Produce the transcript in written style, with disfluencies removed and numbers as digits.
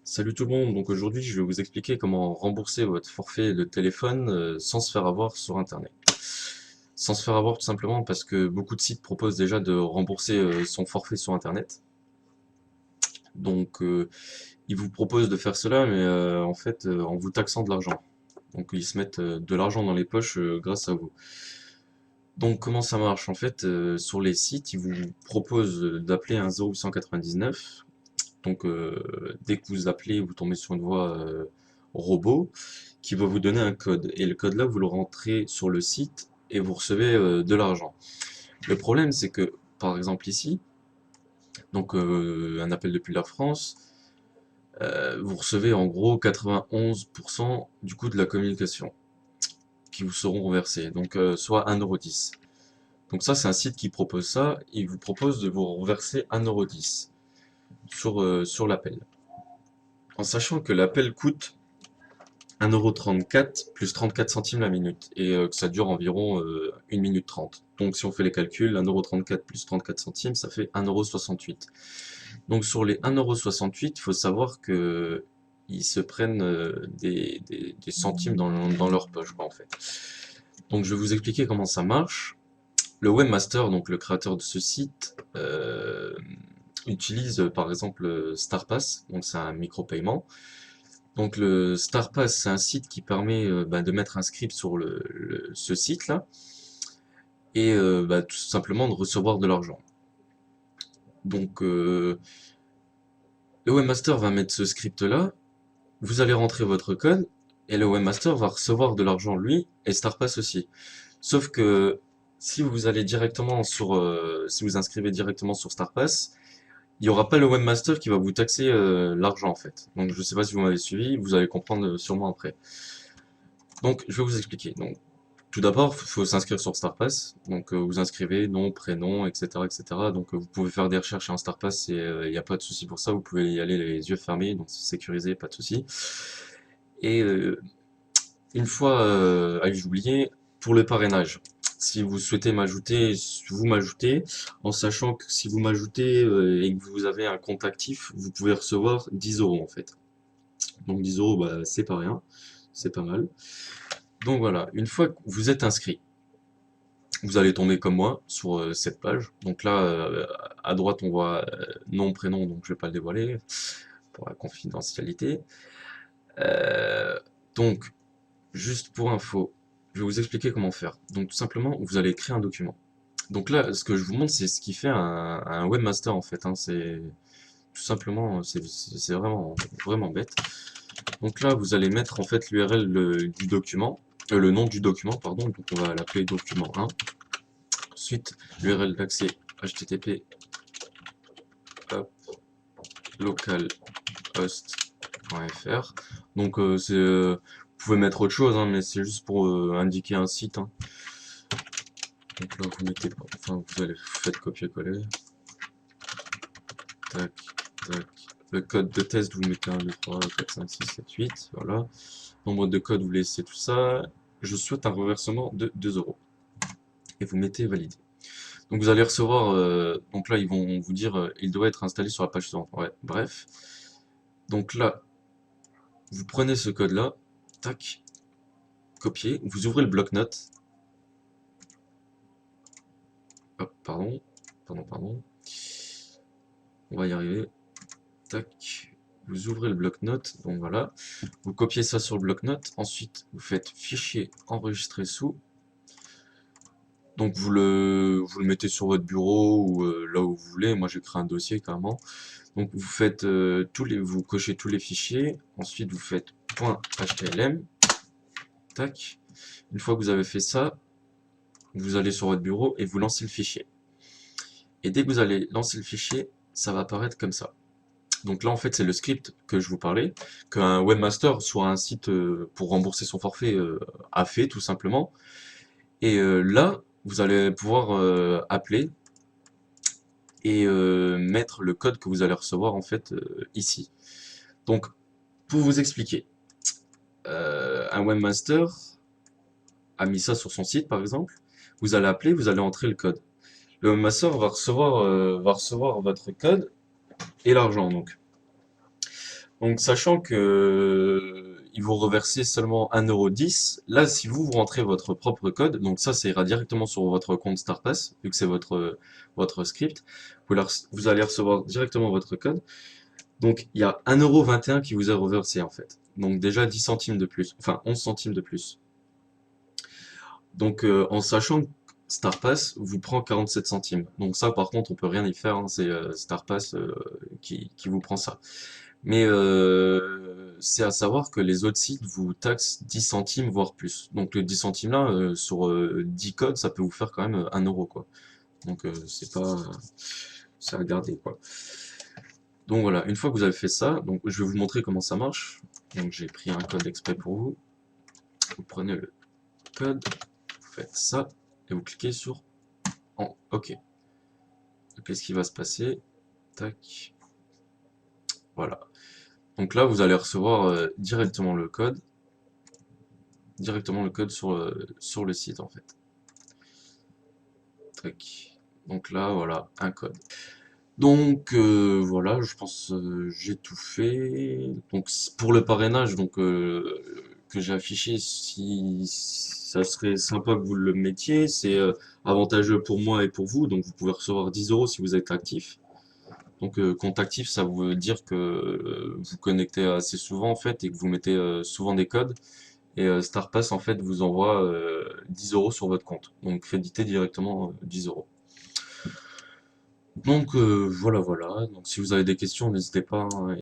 Salut tout le monde, donc aujourd'hui je vais vous expliquer comment rembourser votre forfait de téléphone sans se faire avoir sur internet. Sans se faire avoir tout simplement parce que beaucoup de sites proposent déjà de rembourser son forfait sur internet. Donc ils vous proposent de faire cela mais en fait en vous taxant de l'argent. Donc ils se mettent de l'argent dans les poches grâce à vous. Donc comment ça marche? En fait sur les sites ils vous proposent d'appeler un 0899. Donc dès que vous appelez, vous tombez sur une voix robot qui va vous donner un code. Et le code là, vous le rentrez sur le site et vous recevez de l'argent. Le problème, c'est que, par exemple ici, donc un appel depuis la France, vous recevez en gros 91% du coût de la communication qui vous seront reversés, donc soit 1,10 €. Donc ça, c'est un site qui propose ça, il vous propose de vous reverser 1,10 € sur l'appel. En sachant que l'appel coûte 1,34 € plus 34 centimes la minute et que ça dure environ 1 minute 30. Donc si on fait les calculs, 1,34 € plus 34 centimes, ça fait 1,68 €. Donc sur les 1,68 €, il faut savoir que ils se prennent des centimes dans leur poche, quoi, en fait. Donc je vais vous expliquer comment ça marche. Le webmaster, donc le créateur de ce site, utilise par exemple StarPass, donc c'est un micro-paiement. Donc le StarPass, c'est un site qui permet de mettre un script sur ce site-là et tout simplement de recevoir de l'argent. Donc le webmaster va mettre ce script-là, vous allez rentrer votre code et le webmaster va recevoir de l'argent lui et StarPass aussi. Sauf que si vous allez directement si vous inscrivez directement sur StarPass, il n'y aura pas le webmaster qui va vous taxer l'argent en fait. Donc je ne sais pas si vous m'avez suivi, vous allez comprendre sûrement après. Donc je vais vous expliquer. Donc tout d'abord, il faut s'inscrire sur StarPass. Donc vous inscrivez nom, prénom, etc., etc. Donc vous pouvez faire des recherches sur StarPass et il n'y a pas de souci pour ça. Vous pouvez y aller les yeux fermés, donc c'est sécurisé, pas de souci. Et une fois, j'ai oublié, pour le parrainage. Si vous souhaitez m'ajouter, vous m'ajoutez, en sachant que si vous m'ajoutez et que vous avez un compte actif, vous pouvez recevoir 10 € en fait. Donc 10 €, bah, c'est pas rien, c'est pas mal. Donc voilà, une fois que vous êtes inscrit, vous allez tomber comme moi sur cette page. Donc là, à droite, on voit nom, prénom, donc je vais pas le dévoiler pour la confidentialité. Euh, donc, juste pour info, je vais vous expliquer comment faire. Donc tout simplement, vous allez créer un document. Donc là, ce que je vous montre, c'est ce qui fait un webmaster en fait, hein. C'est tout simplement, c'est vraiment, vraiment bête. Donc là, vous allez mettre en fait l'URL du document, le nom du document, pardon. Donc on va l'appeler document 1. Ensuite, l'URL d'accès http localhost.fr. Donc vous pouvez mettre autre chose, hein, mais c'est juste pour indiquer un site, hein. Donc là vous mettez, enfin vous faites copier-coller. Tac, tac. Le code de test, vous mettez 1, 2, 3, 4, 5, 6, 7, 8. Voilà. Nombre de code, vous laissez tout ça. Je souhaite un reversement de 2 €. Et vous mettez valider. Donc vous allez recevoir, donc là ils vont vous dire il doit être installé sur la page suivante. Ouais, bref. Donc là, vous prenez ce code là, tac, copier, vous ouvrez le bloc-notes. Hop, pardon, pardon. On va y arriver. Tac, vous ouvrez le bloc-notes, donc voilà. Vous copiez ça sur le bloc-notes. Ensuite, vous faites fichier enregistré sous. Donc vous le mettez sur votre bureau ou là où vous voulez. Moi j'ai créé un dossier carrément. Donc vous faites vous cochez tous les fichiers. Ensuite vous faites .hlm. Tac. Une fois que vous avez fait ça, vous allez sur votre bureau et vous lancez le fichier. Et dès que vous allez lancer le fichier, ça va apparaître comme ça. Donc là en fait c'est le script que je vous parlais, qu'un webmaster sur un site pour rembourser son forfait a fait tout simplement. Et là, vous allez pouvoir appeler et mettre le code que vous allez recevoir en fait ici. Donc, pour vous expliquer, un webmaster a mis ça sur son site par exemple. Vous allez appeler, vous allez entrer le code. Le webmaster va recevoir votre code et l'argent donc. Donc, sachant que ils vont reverser seulement 1,10 €, là, si vous rentrez votre propre code, donc ça ira directement sur votre compte StarPass, vu que c'est votre script, vous allez recevoir directement votre code. Donc, il y a 1,21 € qui vous est reversé, en fait. Donc, déjà 10 centimes de plus, enfin 11 centimes de plus. Donc, en sachant que StarPass vous prend 47 centimes. Donc ça, par contre, on peut rien y faire, hein, c'est StarPass qui vous prend ça. Mais c'est à savoir que les autres sites vous taxent 10 centimes, voire plus. Donc le 10 centimes là, sur 10 codes, ça peut vous faire quand même 1 € quoi. Donc c'est pas... c'est à garder quoi. Donc voilà, une fois que vous avez fait ça, donc je vais vous montrer comment ça marche. Donc j'ai pris un code exprès pour vous. Vous prenez le code, vous faites ça, et vous cliquez sur en OK. Qu'est-ce qui va se passer? Tac, voilà. Donc là, vous allez recevoir directement le code sur le site en fait. Tac. Donc là, voilà, un code. Donc voilà, je pense j'ai tout fait. Donc pour le parrainage, donc que j'ai affiché, si ça serait sympa que vous le mettiez, c'est avantageux pour moi et pour vous. Donc vous pouvez recevoir 10 € si vous êtes actif. Donc compte actif, ça veut dire que vous connectez assez souvent en fait et que vous mettez souvent des codes. Et StarPass en fait vous envoie 10 € sur votre compte. Donc créditez directement 10 €. Donc voilà voilà. Donc si vous avez des questions, n'hésitez pas, hein,